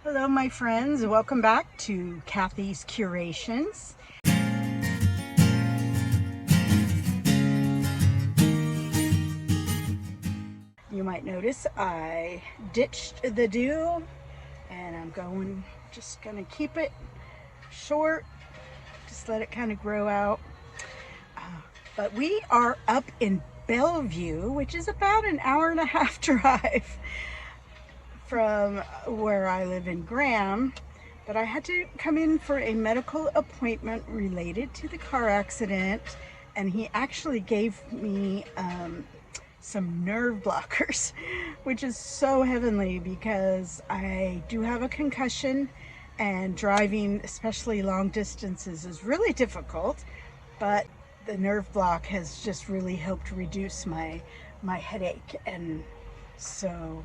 Hello my friends, welcome back to Kathy's Curations. You might notice I ditched the do and I'm just gonna keep it short, just let it kind of grow out. But we are up in Bellevue, which is about an hour and a half drive from where I live in Graham, but I had to come in for a medical appointment related to the car accident, and he actually gave me some nerve blockers, which is so heavenly because I do have a concussion and driving, especially long distances, is really difficult, but the nerve block has just really helped reduce my headache. And so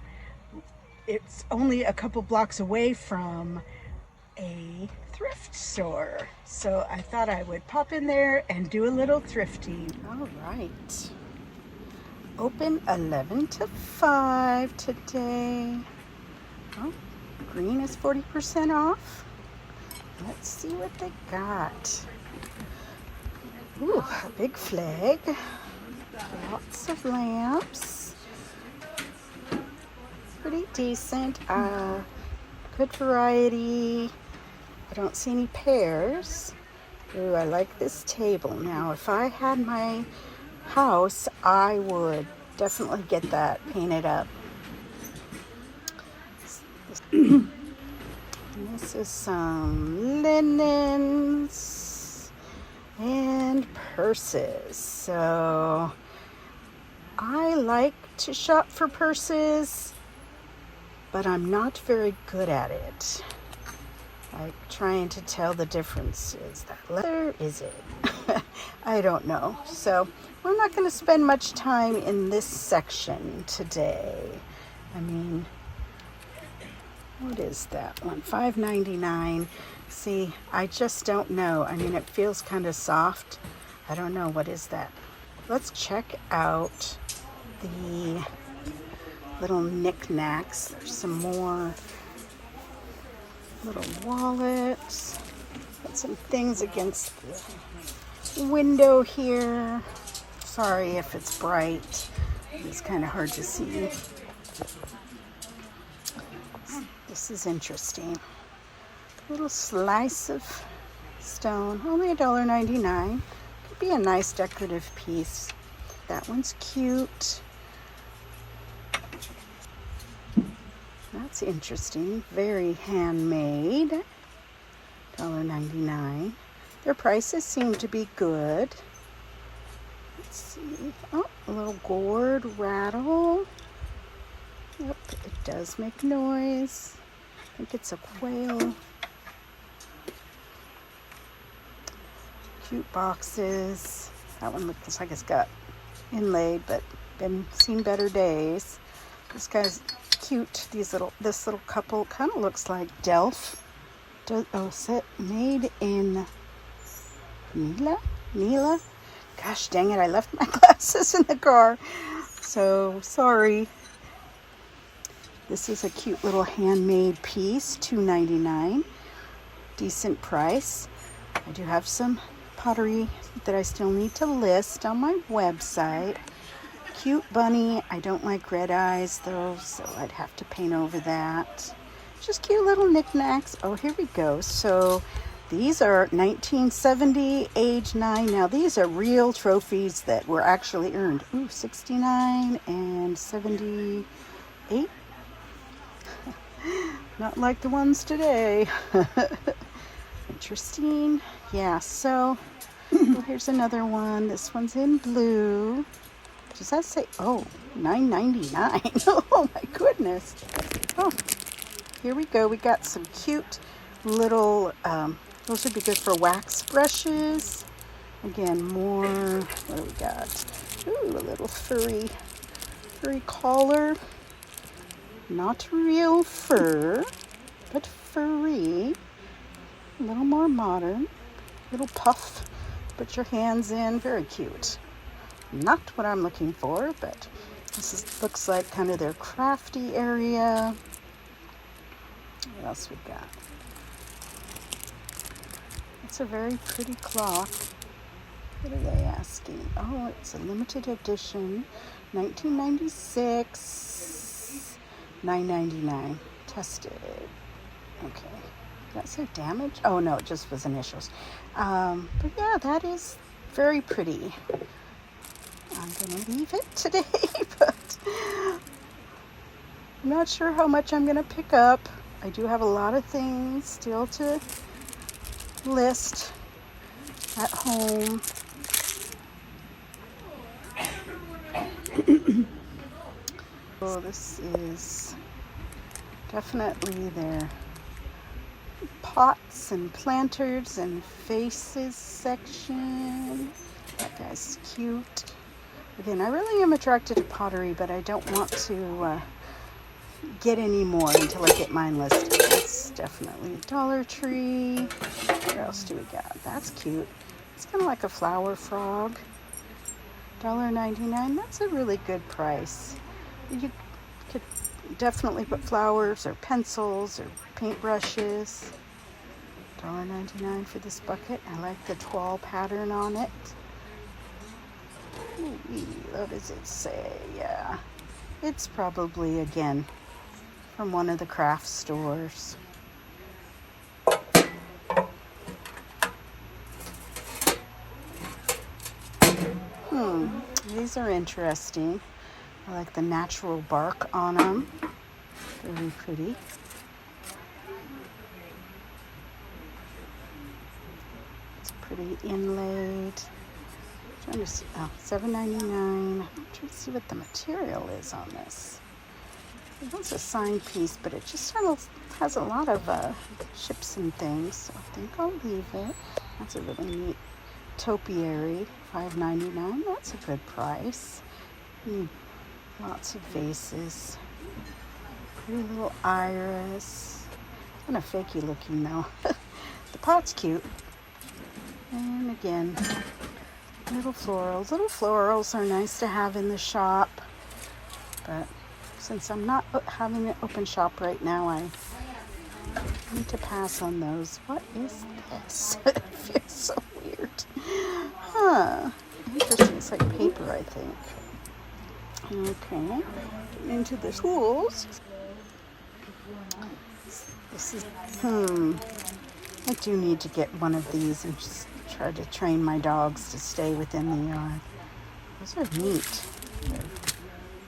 it's only a couple blocks away from a thrift store. So I thought I would pop in there and do a little thrifting. All right. Open 11 to 5 today. Oh, green is 40% off. Let's see what they got. Ooh, a big flag. Lots of lamps. Pretty decent. Good variety. I don't see any pears. Ooh, I like this table. Now, if I had my house, I would definitely get that painted up. This is some linens and purses. So I like to shop for purses, but I'm not very good at it. Like trying to tell the difference. Is that leather? Is it? I don't know. So we're not going to spend much time in this section today. I mean, what is that one? $5.99. See, I just don't know. I mean, it feels kind of soft. I don't know. What is that? Let's check out the little knickknacks. There's some more little wallets. Got some things against the window here. Sorry if it's bright. It's kind of hard to see. This is interesting. Little slice of stone. Only $1.99. Could be a nice decorative piece. That one's cute. That's interesting. Very handmade. $1.99. Their prices seem to be good. Let's see. Oh, a little gourd rattle. Yep, it does make noise. I think it's a quail. Cute boxes. That one looks like it's got inlaid, but seen better days. This guy's cute. This little couple kind of looks like Delft. Made in Nila. Gosh dang it! I left my glasses in the car. So sorry. This is a cute little handmade piece. $2.99. Decent price. I do have some pottery that I still need to list on my website. Cute bunny. I don't like red eyes though, so I'd have to paint over that. Just cute little knickknacks. Oh, here we go. So these are 1970, age 9. Now these are real trophies that were actually earned. Ooh, 69 and 78. Not like the ones today. Interesting. Yeah, so here's another one. This one's in blue. Does that say, $9.99? Oh my goodness. Oh, here we go. We got some cute little, those would be good for wax brushes. Again, more, what do we got? Ooh, a little furry collar. Not real fur, but furry. A little more modern. Little puff. Put your hands in. Very cute. Not what I'm looking for, but looks like kind of their crafty area. What else we got? It's a very pretty clock. What are they asking? Oh, it's a limited edition, 1996, $9.99. Tested. Okay. Did that say damage? Oh no, it just was initials. But yeah, that is very pretty. I'm gonna leave it today, but I'm not sure how much I'm gonna pick up. I do have a lot of things still to list at home. Oh, this is definitely their pots and planters and vases section. That guy's cute. Again, I really am attracted to pottery, but I don't want to get any more until I get mine listed. That's definitely Dollar Tree. What else do we got? That's cute. It's kind of like a flower frog. $1.99. That's a really good price. You could definitely put flowers or pencils or paintbrushes. $1.99 for this bucket. I like the toile pattern on it. Ooh, what does it say? Yeah, it's probably, again, from one of the craft stores. These are interesting. I like the natural bark on them. Very pretty. It's pretty inlaid. Trying to see, oh, $7.99. I'm trying to see what the material is on this. It was a signed piece, but it just has a lot of chips and things. So I think I'll leave it. That's a really neat topiary. $5.99. That's a good price. Lots of vases. Pretty little iris. Kind of fakey looking though. The pot's cute. And again, little florals. Little florals are nice to have in the shop. But since I'm not having an open shop right now, I need to pass on those. What is this? It feels so weird. Huh. Interesting. It's like paper, I think. Okay. Into the tools. This is, I do need to get one of these and just try to train my dogs to stay within the yard. Those are neat. They're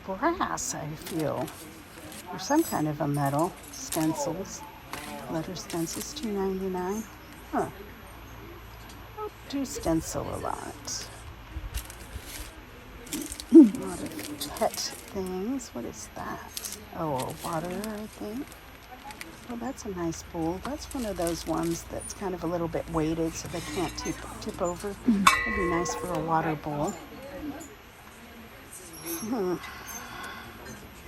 brass, I feel. Or some kind of a metal. Stencils. Letter stencils, $2.99. Huh. I don't do stencil a lot. A lot of pet things. What is that? Oh, water, I think. Oh, that's a nice bowl. That's one of those ones that's kind of a little bit weighted so they can't tip over. That'd be nice for a water bowl.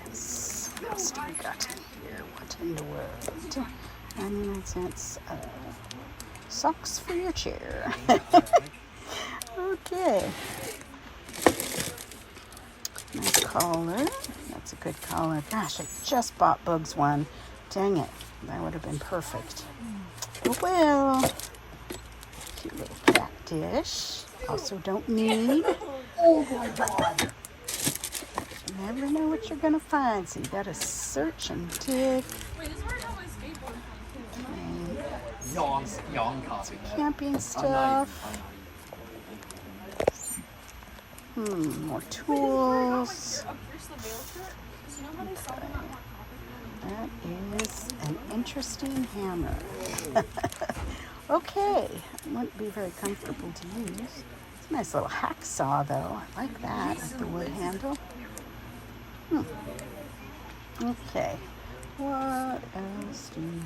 Yes. What else do we got in here? What in the world? 99 cents. Socks for your chair. Okay. Nice collar. That's a good collar. Gosh, I just bought Bugs one. Dang it. That would have been perfect. Oh well. Cute little cat dish. Also don't need. Oh my God. You never know what you're going to find, so you got to search and dig. Okay. Camping stuff. More tools. Okay. That is an interesting hammer. Okay. It wouldn't be very comfortable to use. It's a nice little hacksaw, though. I like that with the wood handle. Okay. What else do we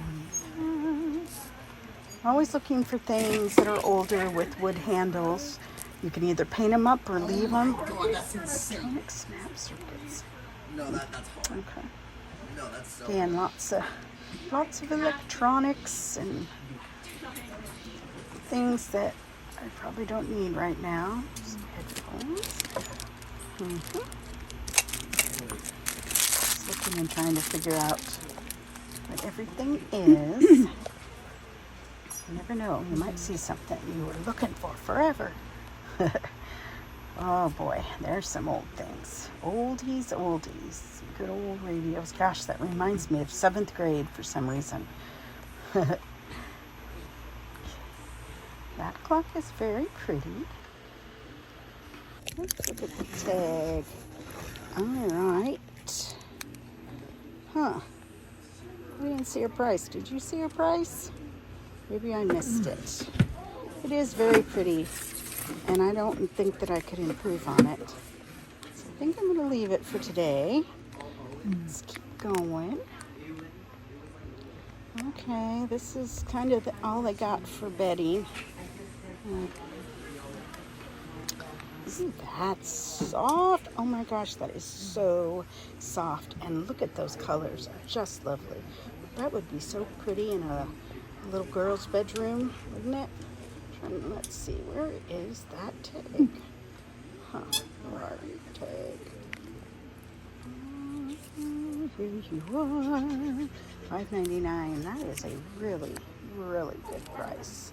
have? Always looking for things that are older with wood handles. You can either paint them up or leave them. Electronic snap circuits. No, that's hard. Okay. No, that's so Again, lots of electronics and things that I probably don't need right now. Some headphones. Just looking and trying to figure out But everything is. You never know. You might see something you were looking for forever. Oh boy, there's some old things. Oldies, oldies. Good old radios. Gosh, that reminds me of 7th grade for some reason. That clock is very pretty. Let's look at the tag. Alright. Huh. I didn't see her price. Did you see her price? Maybe I missed it. It is very pretty, and I don't think that I could improve on it. So I think I'm going to leave it for today. Let's keep going. Okay, this is kind of all I got for bedding. Isn't that soft? Oh my gosh, that is so soft. And look at those colors, are just lovely. That would be so pretty in a little girl's bedroom, wouldn't it? Let's see, where is that tag? Huh, where are you, tag? Here you are. $5.99. That is a really, really good price.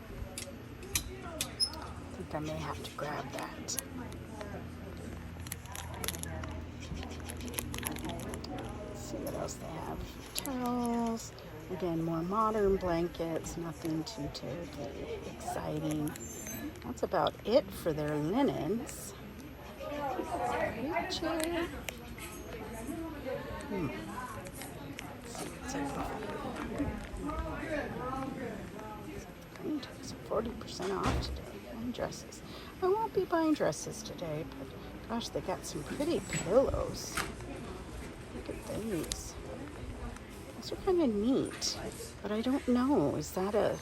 I think I may have to grab that. Let's see what else they have. Towels. Again, more modern blankets. Nothing too terribly exciting. That's about it for their linens. Chair. It's 40% off today on dresses. I won't be buying dresses today, but gosh, they got some pretty pillows. Look at these. Those are kind of neat, but I don't know. Is that the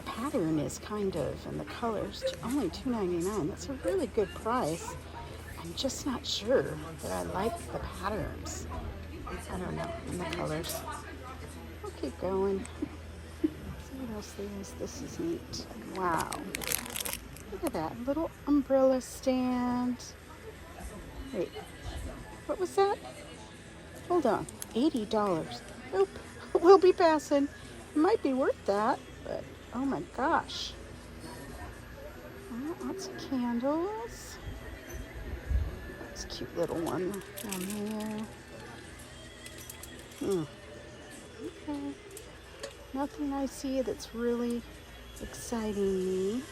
pattern is kind of, and the colors, only $2.99. That's a really good price. I'm just not sure that I like the patterns. I don't know, and the colors. I'll keep going. See what else there is. This is neat. Wow. Look at that little umbrella stand. Wait, what was that? Hold on, $80. Nope, we'll be passing. It might be worth that, but oh my gosh. Lots of candles. That's a cute little one down there. Okay. Nothing I see that's really exciting me.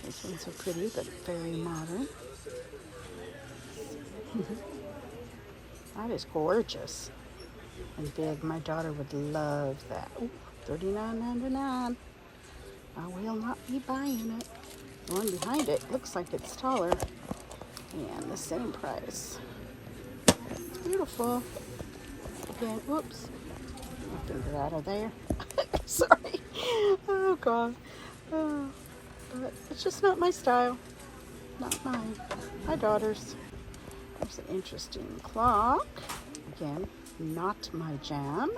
These ones are pretty, but very modern. That is gorgeous and big. My daughter would love that. Oh, $39.99. I will not be buying it. The one behind it looks like it's taller and the same price. It's beautiful. Again, whoops. My finger out of there. Sorry. Oh, God. Oh, but it's just not my style. Not mine. My daughter's. There's an interesting clock. Again, not my jam.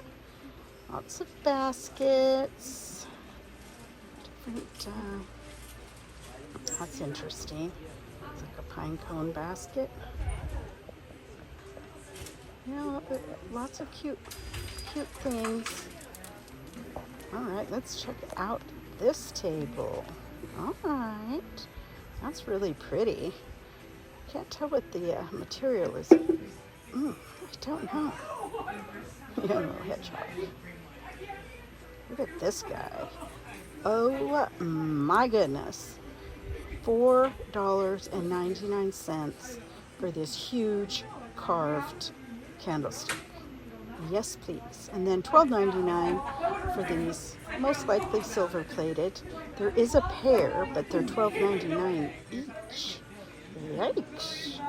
Lots of baskets. Different, that's interesting. It's like a pine cone basket. Yeah, lots of cute things. All right, let's check out this table. All right, that's really pretty. Can't tell what the material is. I don't know. Yeah, little hedgehog. Look at this guy. Oh my goodness. $4.99 for this huge carved candlestick. Yes, please. And then $12.99 for these, most likely silver plated. There is a pair, but they're $12.99 each. Yikes.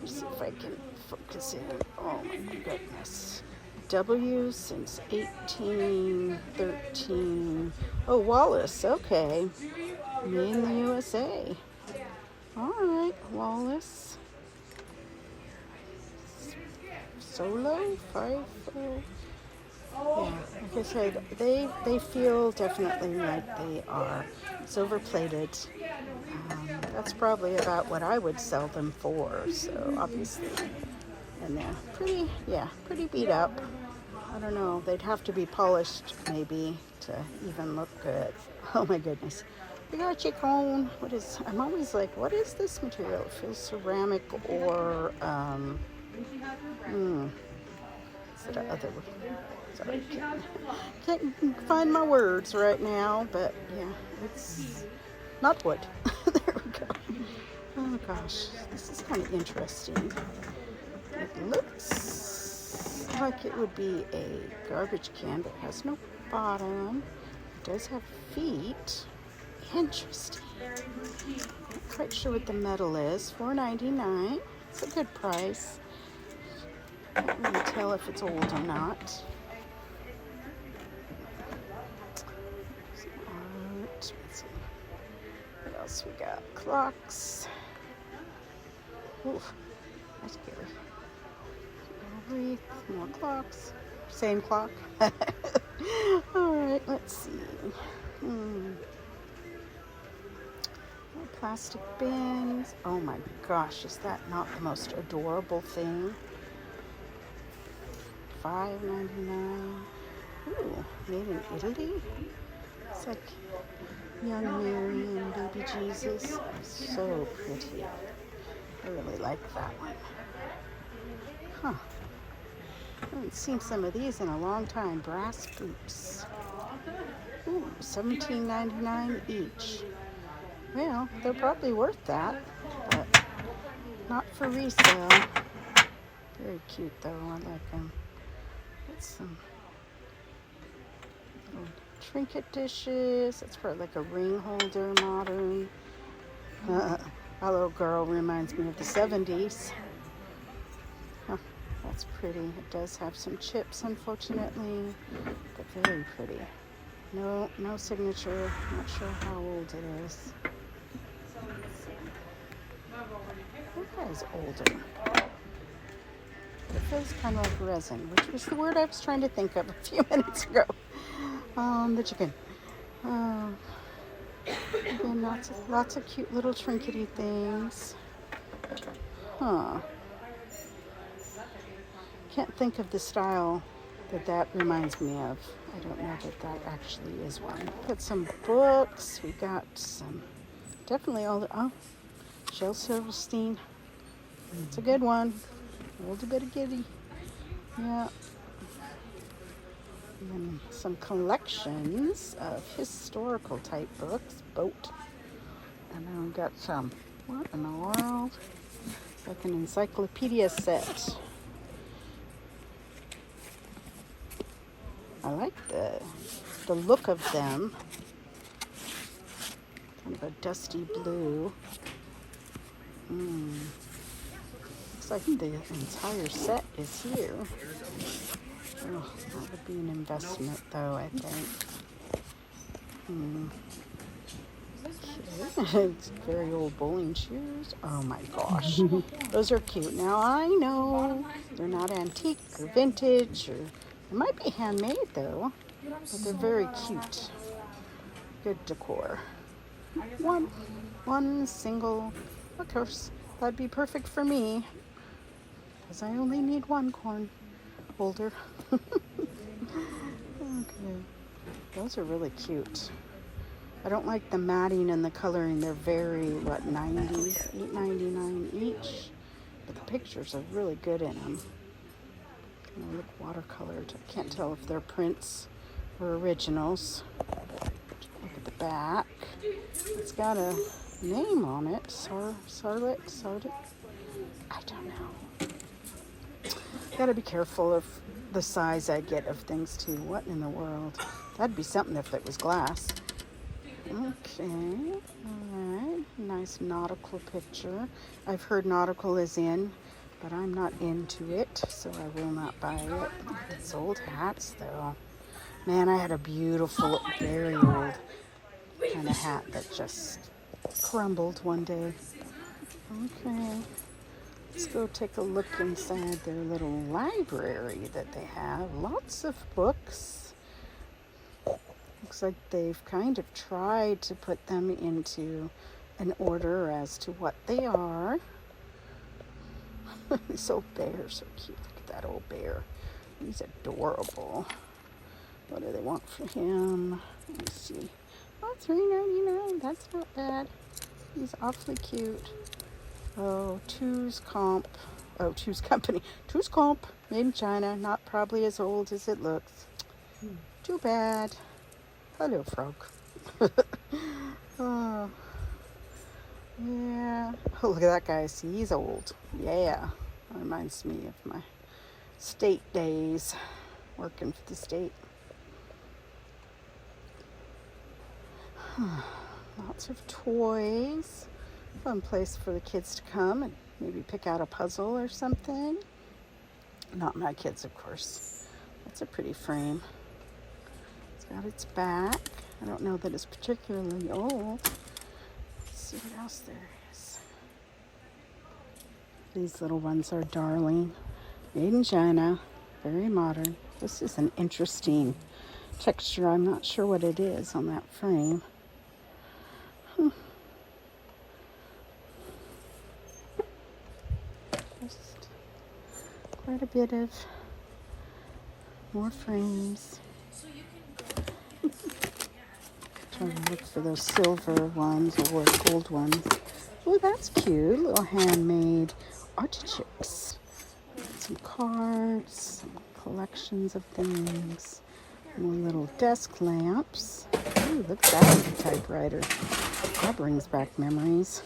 Let's see if I can focus in. Oh my goodness. W since 1813. Oh, Wallace. Okay. Made in the USA. All right, Wallace. Solo 5. Yeah, like I said, they feel definitely like they are silver plated. That's probably about what I would sell them for. So obviously, And they're pretty, yeah, pretty beat up. I don't know, they'd have to be polished maybe to even look good. Oh my goodness. We got a chicken. I'm always like, what is this material? It feels ceramic or, is it other? Sorry, can't find my words right now, but yeah, it's not wood. There we go. Oh gosh, this is kind of interesting. It looks like it would be a garbage can, but it has no bottom. It does have feet. Interesting. Not quite sure what the metal is. $4.99. It's a good price. Can't really tell if it's old or not. Let's see. What else we got? Clocks. Ooh, that's scary. Wreath, more clocks. Same clock. All right, let's see. Plastic bins. Oh my gosh, is that not the most adorable thing? $5.99. Ooh, made in Italy. It's like young Mary and baby Jesus. So pretty. I really like that one. Huh. I haven't seen some of these in a long time. Brass boots. Ooh, $17.99 each. Well, they're probably worth that, but not for resale. Very cute though, I like them. Got some little trinket dishes. That's for like a ring holder, modern. Our little girl reminds me of the 70s. Oh, that's pretty. It does have some chips, unfortunately, but very pretty. No signature. Not sure how old it is. That is older. It feels kind of like resin, which was the word I was trying to think of a few minutes ago. The chicken. Again, lots of cute little trinkety things. Huh. Can't think of the style that reminds me of. I don't know that actually is one. Got some books. We got some, definitely all the, Shel Silverstein. It's a good one. Older bit of giddy. Yeah. And then some collections of historical type books. Boat. And then we've got some, what in the world? Like an encyclopedia set. I like the look of them. Kind of a dusty blue. Looks like the entire set is here. Oh, that would be an investment though, I think. Okay. It's very old bowling shoes. Oh my gosh. Those are cute. Now I know they're not antique or vintage, or they might be handmade though, but they're very cute. Good decor. One single, of course, that'd be perfect for me, because I only need one corn holder. Okay, those are really cute. I don't like the matting and the coloring. They're very, $8.99 each, but the pictures are really good in them. They look watercolored. I can't tell if they're prints or originals. Look at the back. It's got a name on it. Sardet? I don't know. Gotta be careful of the size I get of things too. What in the world? That'd be something if it was glass. Okay. Alright. Nice nautical picture. I've heard nautical is in, but I'm not into it, so I will not buy it. It's old hats though. Man, I had a beautiful, very old kind of hat that just crumbled one day. Okay. Let's go take a look inside their little library that they have. Lots of books. Looks like they've kind of tried to put them into an order as to what they are. This old bear's so cute. Look at that old bear. He's adorable. What do they want for him? Let me see. Oh, $3.99. That's not bad. He's awfully cute. Oh, Two's Comp. Oh, Two's Company. Two's Comp. Made in China. Not probably as old as it looks. Too bad. Hello, frog. Oh, yeah. Oh, look at that guy. See, he's old. Yeah. That reminds me of my state days. Working for the state. Lots of toys. Fun place for the kids to come and maybe pick out a puzzle or something. Not my kids, of course. That's a pretty frame. It's got its back. I don't know that it's particularly old. Let's see what else there is. These little ones are darling. Made in China. Very modern. This is an interesting texture. I'm not sure what it is on that frame. Just quite a bit of more frames. Trying to look for those silver ones or gold ones. Oh, that's cute. Little handmade artichokes. Some cards, some collections of things. More little desk lamps. Ooh, look at that typewriter. That brings back memories.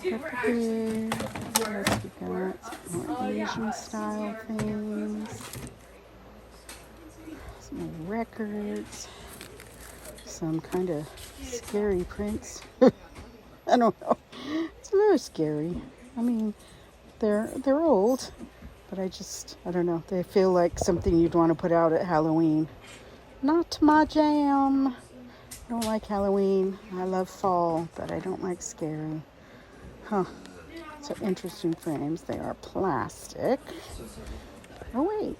Pepper beer. What else we got? Some more Asian style things. Some more records. Some kind of scary prints. I don't know. It's a little scary. I mean, they're old, but I don't know. They feel like something you'd want to put out at Halloween. Not my jam. I don't like Halloween. I love fall, but I don't like scary. Huh. So interesting frames. They are plastic. Oh wait,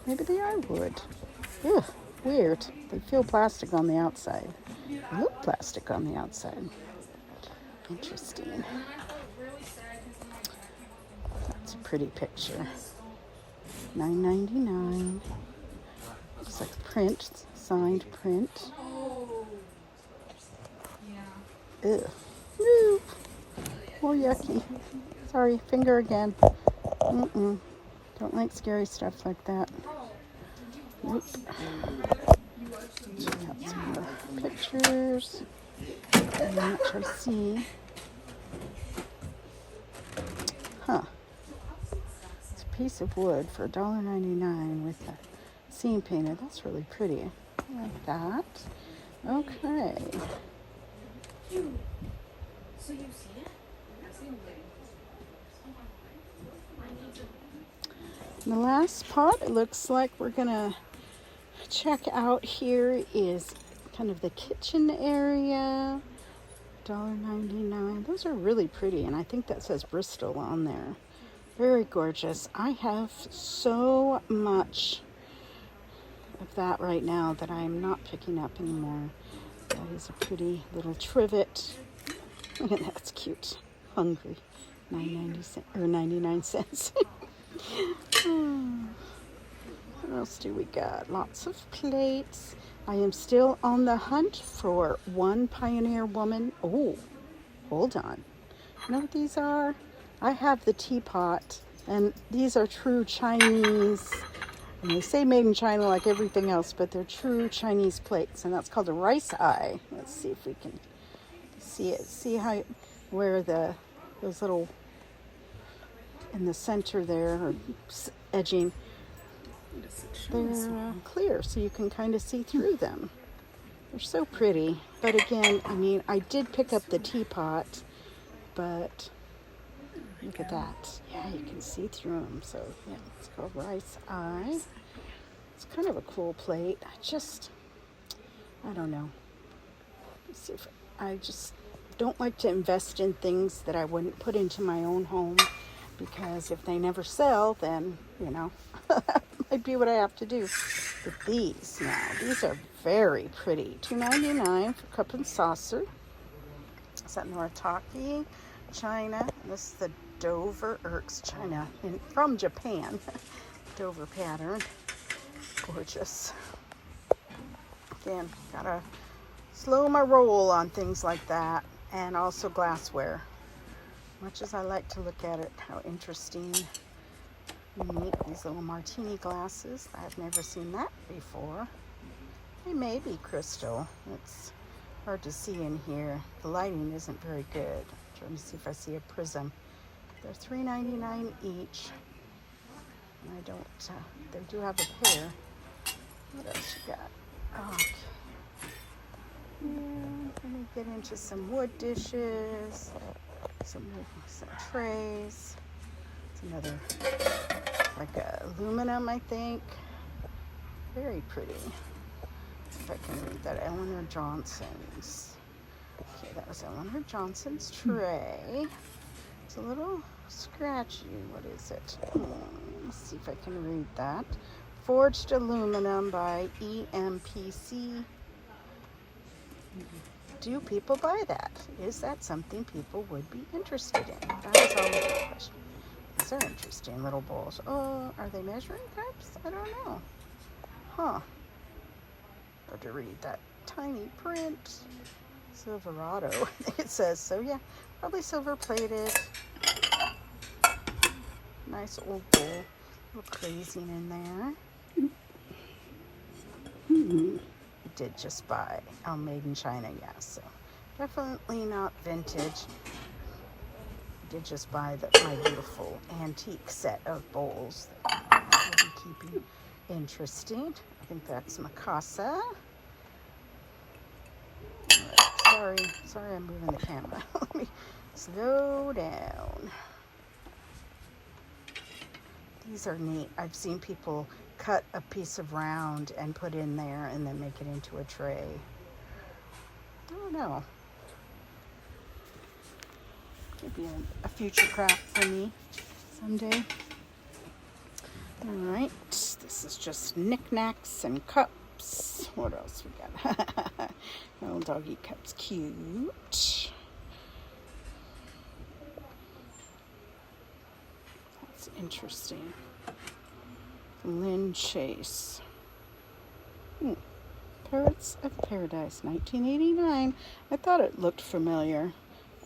maybe they are wood. Ugh, weird. They feel plastic on the outside. They look plastic on the outside. Interesting. That's a pretty picture. $9.99. Looks like print, signed print. Ugh. Woo. More yucky. Sorry, finger again. Don't like scary stuff like that. Nope. Check out some more pictures. And I see. Huh. It's a piece of wood for $1.99 with a seam painted. That's really pretty. I like that. Okay. So you've seen it? The last pot, it looks like we're gonna check out here is kind of the kitchen area. $1.99. Those are really pretty, and I think that says Bristol on there. Very gorgeous. I have so much of that right now that I'm not picking up anymore. That is a pretty little trivet. Look at that, that's cute. Hungry. 99 cents. What else do we got? Lots of plates. I am still on the hunt for one Pioneer Woman. Oh, hold on. You know what these are? I have the teapot, and these are true Chinese. And they say made in China like everything else, but they're true Chinese plates, and that's called a rice eye. Let's see if we can see it. See how where those little in the center there are edging. They're clear, so you can kind of see through them. They're so pretty. But again, I mean, I did pick up the teapot, but look at that. Yeah, you can see through them. So yeah, it's called rice eye. It's kind of a cool plate. I don't know. Let's see if I just don't like to invest in things that I wouldn't put into my own home, because if they never sell, then, you know, that might be what I have to do. But these are very pretty. $2.99 for cup and saucer. Is that Noritake? china. This is the Dover, or it's china from Japan. Dover pattern. Gorgeous. Again, gotta slow my roll on things like that. And also glassware. Much as I like to look at it, how interesting. Neat, these little martini glasses. I've never seen that before. They may be crystal. It's hard to see in here. The lighting isn't very good. I'm trying to see if I see a prism. They're $3.99 each. And I don't, they do have a pair. What else you got? Okay. Let me get into some wood dishes, some trays. It's another, like aluminum, I think. Very pretty. If I can read that, Eleanor Johnson's. Okay, that was Eleanor Johnson's tray. It's a little scratchy. What is it? Let's see if I can read that. Forged aluminum by EMPC. Do people buy that? Is that something people would be interested in? That is always a question. These are interesting little bowls. Oh, are they measuring cups? I don't know. Huh. Hard to read that tiny print. Silverado, I think it says. So yeah, probably silver plated. Nice old bowl. A little crazing in there. Did just buy made in China, yeah, so definitely not vintage. Did just buy my beautiful antique set of bowls that will be keeping interesting. I think that's Mikasa. Right, sorry I'm moving the camera. Let me slow down. These are neat. I've seen people cut a piece of round and put in there and then make it into a tray. I don't know. Could be a future craft for me someday. All right, this is just knickknacks and cups. What else we got? Little doggy cups, cute. That's interesting. Lynn Chase. Parrots of Paradise, 1989. I thought it looked familiar.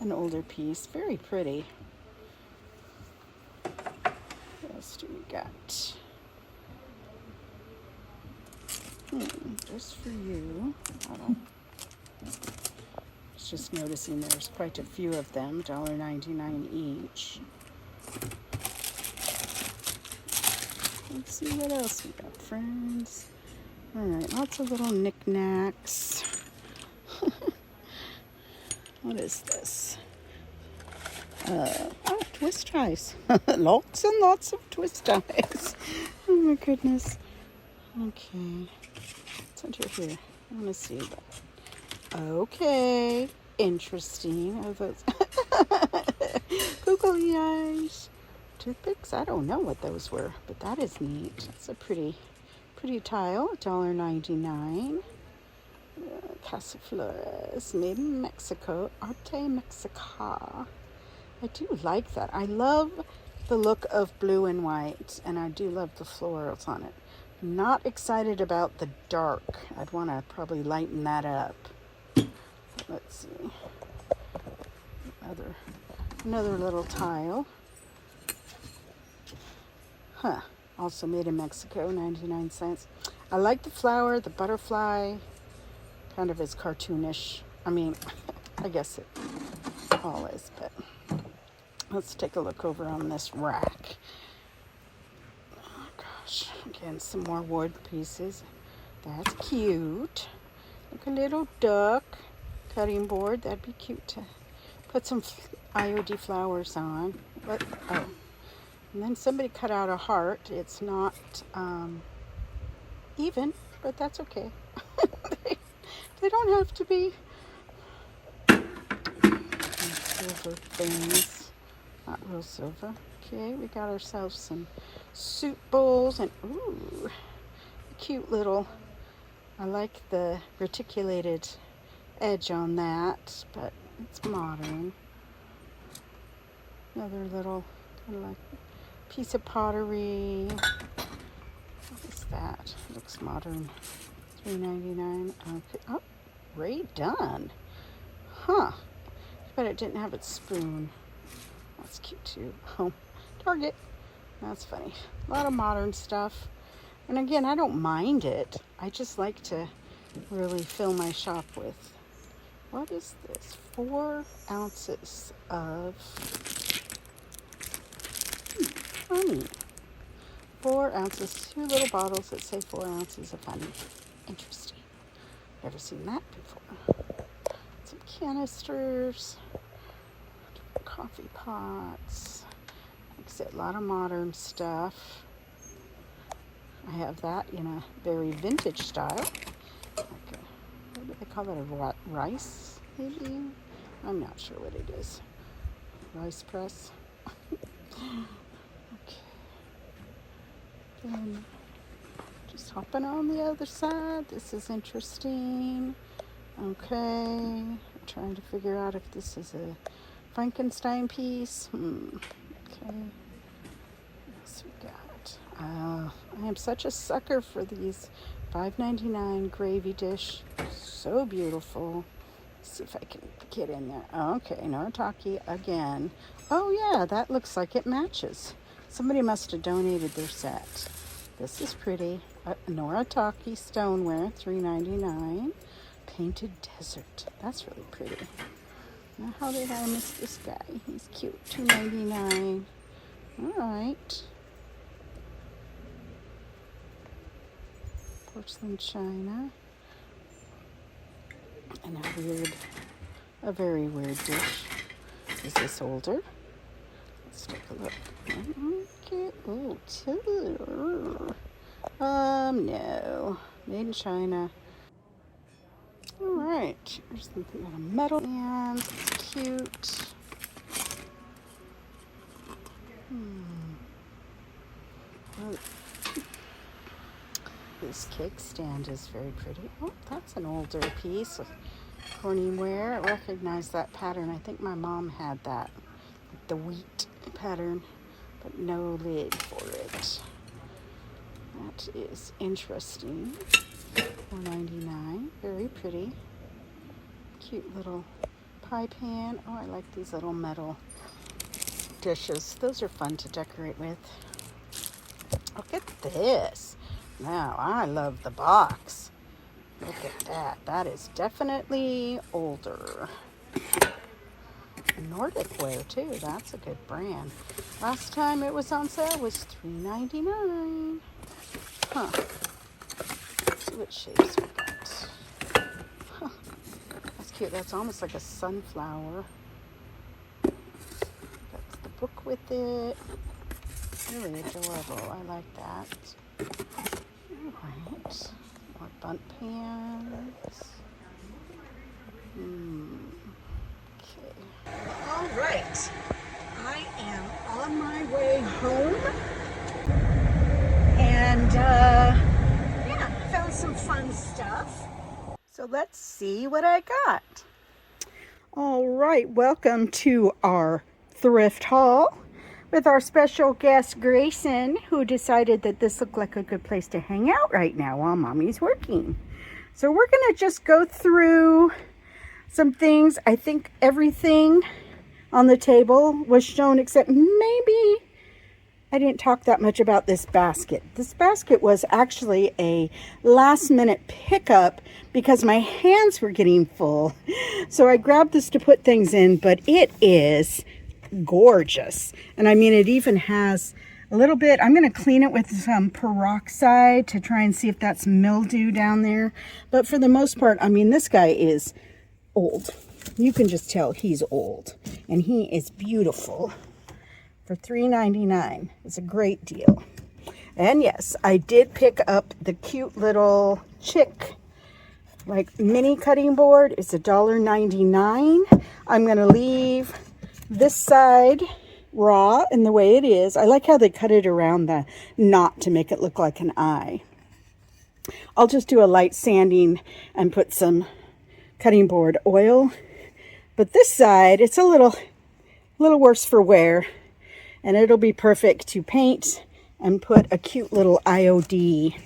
An older piece. Very pretty. What else do we got? Just for you. I was just noticing there's quite a few of them. $1.99 each. Let's see what else we got, friends. All right, lots of little knickknacks. What is this? Twist ties. Lots and lots of twist ties. Oh my goodness. Okay. What's under here? I want to see that. Okay. Interesting. Are those googly eyes? Toothpicks? I don't know what those were, but that is neat. It's a pretty tile. $1.99. Casa Flores, made in Mexico. Arte Mexica. I do like that. I love the look of blue and white, and I do love the florals on it. Not excited about the dark. I'd want to probably lighten that up. Let's see. Another little tile. Huh. Also made in Mexico, 99 cents. I like the flower, the butterfly. Kind of is cartoonish. I mean, I guess it all is, but let's take a look over on this rack. Oh gosh, again, some more wood pieces. That's cute. Like a little duck cutting board. That'd be cute to put some IOD flowers on. But, oh. And then somebody cut out a heart. It's not even, but that's okay. They don't have to be. Silver things. Not real silver. Okay, we got ourselves some soup bowls and ooh, cute little. I like the reticulated edge on that, but it's modern. Another little kind of like piece of pottery. What is that? Looks modern. $3.99. Okay. Oh, Ray Dunn. Huh. But it didn't have its spoon. That's cute too. Oh, Target. That's funny. A lot of modern stuff. And again, I don't mind it. I just like to really fill my shop with. What is this? 4 ounces of honey. 4 ounces. 2 little bottles that say 4 ounces of honey. Interesting. Never seen that before. Some canisters. Coffee pots. Like I said, a lot of modern stuff. I have that in a very vintage style. Like what do they call that? A rice, maybe? I'm not sure what it is. Rice press. Okay. Then just hopping on the other side. This is interesting. Okay. I'm trying to figure out if this is a Frankenstein piece. Okay. What we got? I am such a sucker for these $5.99 gravy dish. So beautiful. Let's see if I can get in there. Okay, Noritake again. Oh yeah, that looks like it matches. Somebody must have donated their set. This is pretty. Noritake stoneware, $3.99. Painted desert. That's really pretty. Now, how did I miss this guy? He's cute. $2.99. All right. Porcelain china. And a very weird dish. Is this older? Let's take a look. Okay. Oh, two. No. Made in China. All right. There's something on a metal hand. It's cute. Oh. This cake stand is very pretty. Oh, that's an older piece of Corningware. I recognize that pattern. I think my mom had that, the wheat pattern, but no lid for it. That is interesting. $4.99. Very pretty. Cute little pie pan. Oh, I like these little metal dishes. Those are fun to decorate with. Look at this. Now, I love the box. Look at that. That is definitely older. Nordic Ware, too. That's a good brand. Last time it was on sale was $3.99. Huh. Let's see what shapes we got. Huh. That's cute. That's almost like a sunflower. That's the book with it. Really adorable. I like that. Alright, more bunt pans. Okay. Alright, I am on my way home. And, yeah, found some fun stuff. So let's see what I got. Alright, welcome to our thrift haul with our special guest, Grayson, who decided that this looked like a good place to hang out right now while Mommy's working. So we're going to just go through some things. I think everything on the table was shown except maybe I didn't talk that much about this basket. This basket was actually a last-minute pickup because my hands were getting full. So I grabbed this to put things in, but it is gorgeous. And I mean, it even has a little bit, I'm going to clean it with some peroxide to try and see if that's mildew down there. But for the most part, I mean, this guy is old. You can just tell he's old. And he is beautiful. For $3.99. It's a great deal. And yes, I did pick up the cute little chick, like mini cutting board. It's $1.99. I'm going to leave this side raw in the way it is. I like how they cut it around the knot to make it look like an eye. I'll just do a light sanding and put some cutting board oil. But this side, it's a little little worse for wear, and it'll be perfect to paint and put a cute little IOD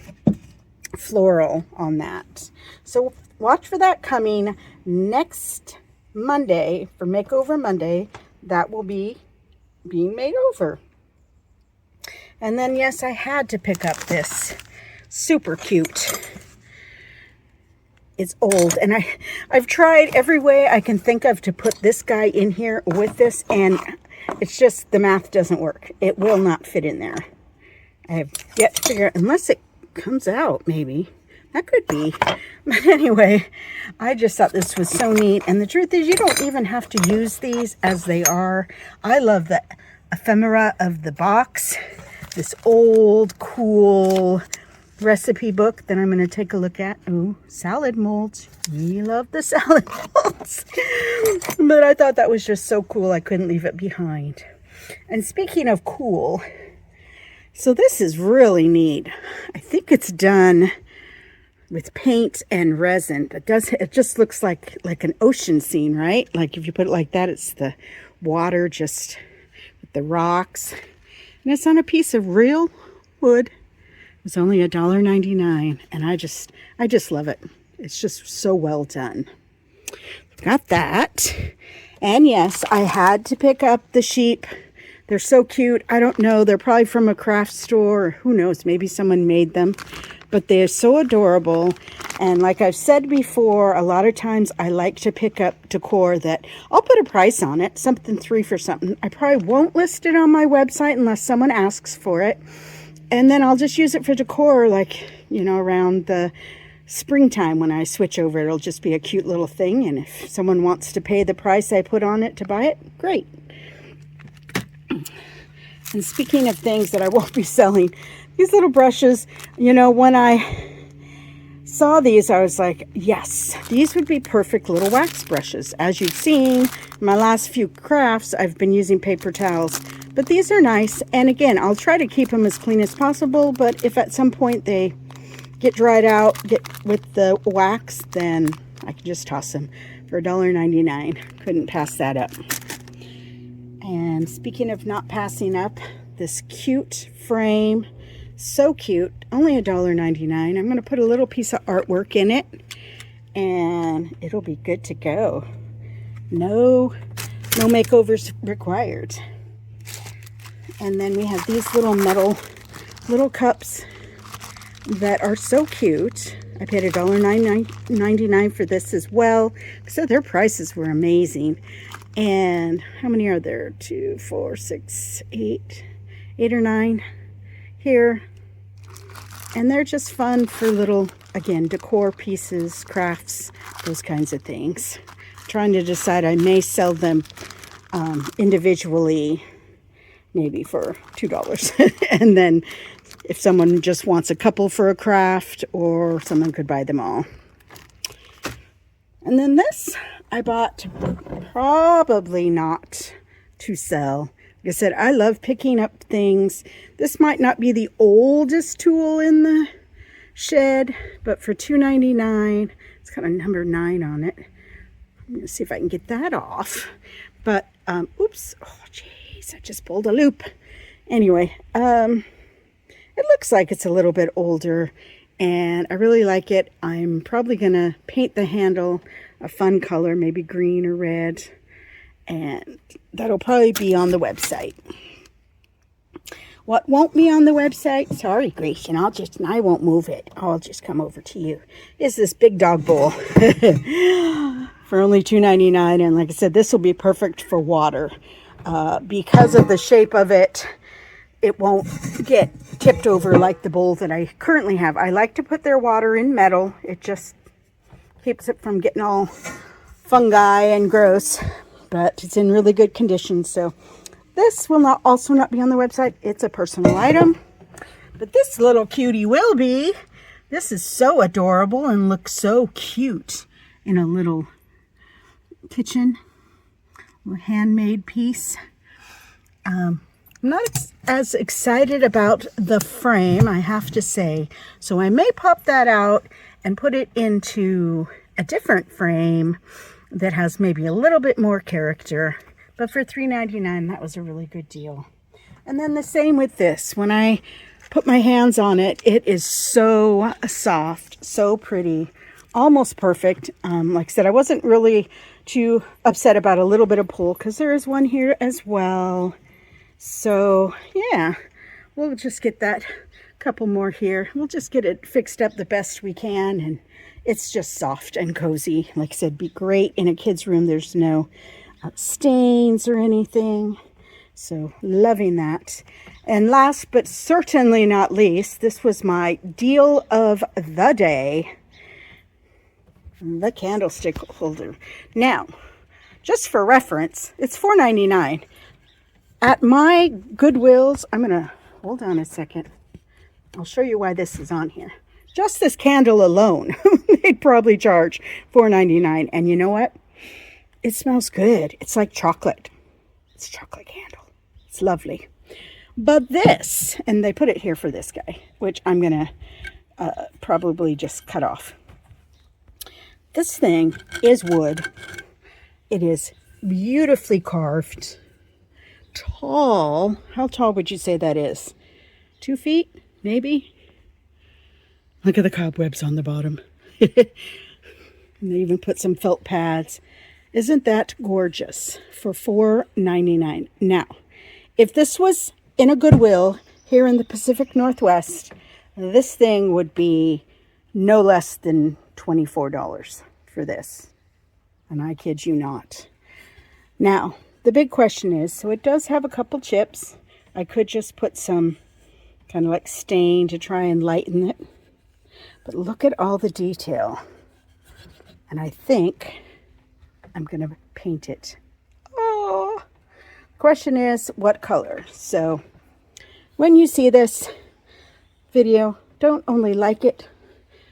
floral on that. So watch for that coming next Monday for Makeover Monday. That will be being made over. And then, yes, I had to pick up this super cute. It's old, and I've tried every way I can think of to put this guy in here with this, and it's just the math doesn't work. It will not fit in there. I have yet to figure out, unless it comes out, maybe. That could be. But anyway, I just thought this was so neat. And the truth is, you don't even have to use these as they are. I love the ephemera of the box. This old, cool recipe book that I'm going to take a look at. Ooh, salad molds. We love the salad molds. But I thought that was just so cool. I couldn't leave it behind. And speaking of cool, so this is really neat. I think it's done with paint and resin. It just looks like an ocean scene, right? Like if you put it like that, it's the water just with the rocks. And it's on a piece of real wood. It was only $1.99, and I just love it. It's just so well done. Got that. And yes, I had to pick up the sheep. They're so cute. I don't know. They're probably from a craft store. Or who knows? Maybe someone made them. But they're so adorable. And like I've said before, a lot of times I like to pick up decor that I'll put a price on it. Something $3 for something. I probably won't list it on my website unless someone asks for it. And then I'll just use it for decor, like, you know, around the springtime when I switch over. It'll just be a cute little thing. And if someone wants to pay the price I put on it to buy it, great. And speaking of things that I won't be selling, these little brushes, you know, when I saw these, I was like, yes, these would be perfect little wax brushes. As you've seen in my last few crafts, I've been using paper towels, but these are nice. And again, I'll try to keep them as clean as possible, but if at some point they get dried out, get with the wax, then I can just toss them for $1.99. Couldn't pass that up. And speaking of not passing up, this cute frame, so cute, only $1.99. I'm going to put a little piece of artwork in it, and it'll be good to go. No makeovers required. And then we have these little metal little cups that are so cute. I paid $1.99 for this as well. So their prices were amazing. And how many are there? 2, 4, 6, 8 or 9 here. And they're just fun for little, again, decor pieces, crafts, those kinds of things. I'm trying to decide, I may sell them individually, maybe for $2. And then if someone just wants a couple for a craft, or someone could buy them all. And then this I bought, probably not to sell. Like I said, I love picking up things. This might not be the oldest tool in the shed, but for $2.99, it's got a number 9 on it. I'm going to see if I can get that off. But, oops, oh jeez, I just pulled a loop. Anyway, it looks like it's a little bit older, and I really like it. I'm probably going to paint the handle a fun color, maybe green or red, and that'll probably be on the website. What won't be on the website, sorry Grecian, I won't move it. I'll just come over to you, is this big dog bowl for only $2.99. And like I said, this will be perfect for water. Because of the shape of it, it won't get tipped over like the bowl that I currently have. I like to put their water in metal. It just keeps it from getting all fungi and gross, but it's in really good condition. So this will also not be on the website. It's a personal item, but this little cutie will be. This is so adorable and looks so cute in a little kitchen, little handmade piece. I'm not as excited about the frame, I have to say, so I may pop that out and put it into a different frame that has maybe a little bit more character. But for $3.99, that was a really good deal. And then the same with this. When I put my hands on it, it is so soft, so pretty, almost perfect. Like I said, I wasn't really too upset about a little bit of pull because there is one here as well. So yeah, we'll just get that couple more here. We'll just get it fixed up the best we can, and it's just soft and cozy. Like I said, be great in a kid's room. There's no stains or anything. So loving that. And last but certainly not least, this was my deal of the day. The candlestick holder. Now, just for reference, it's $4.99. At my Goodwills, I'm going to, hold on a second. I'll show you why this is on here. Just this candle alone, they'd probably charge $4.99. And you know what? It smells good. It's like chocolate. It's a chocolate candle. It's lovely. But this, and they put it here for this guy, which I'm going to probably just cut off. This thing is wood. It is beautifully carved. Tall. How tall would you say that is? 2 feet, maybe? Look at the cobwebs on the bottom. And they even put some felt pads. Isn't that gorgeous? For $4.99. Now, if this was in a Goodwill here in the Pacific Northwest, this thing would be no less than $24 for this. And I kid you not. Now, the big question is, so it does have a couple chips. I could just put some kind of like stain to try and lighten it. But look at all the detail. And I think I'm going to paint it. Oh, question is what color? So when you see this video, don't only like it,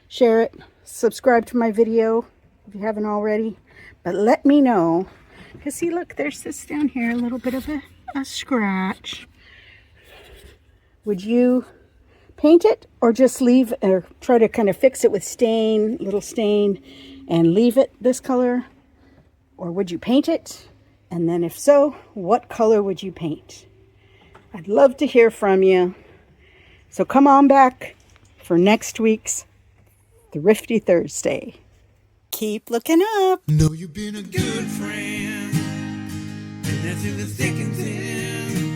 share it, subscribe to my video if you haven't already, but let me know. Because see, look, there's this down here, a little bit of a scratch. Would you paint it or just leave, or try to kind of fix it with stain, little stain, and leave it this color? Or would you paint it? And then if so, what color would you paint? I'd love to hear from you. So come on back for next week's Thrifty Thursday. Keep looking up. Know you've been a good friend, and that's in the thick and thin.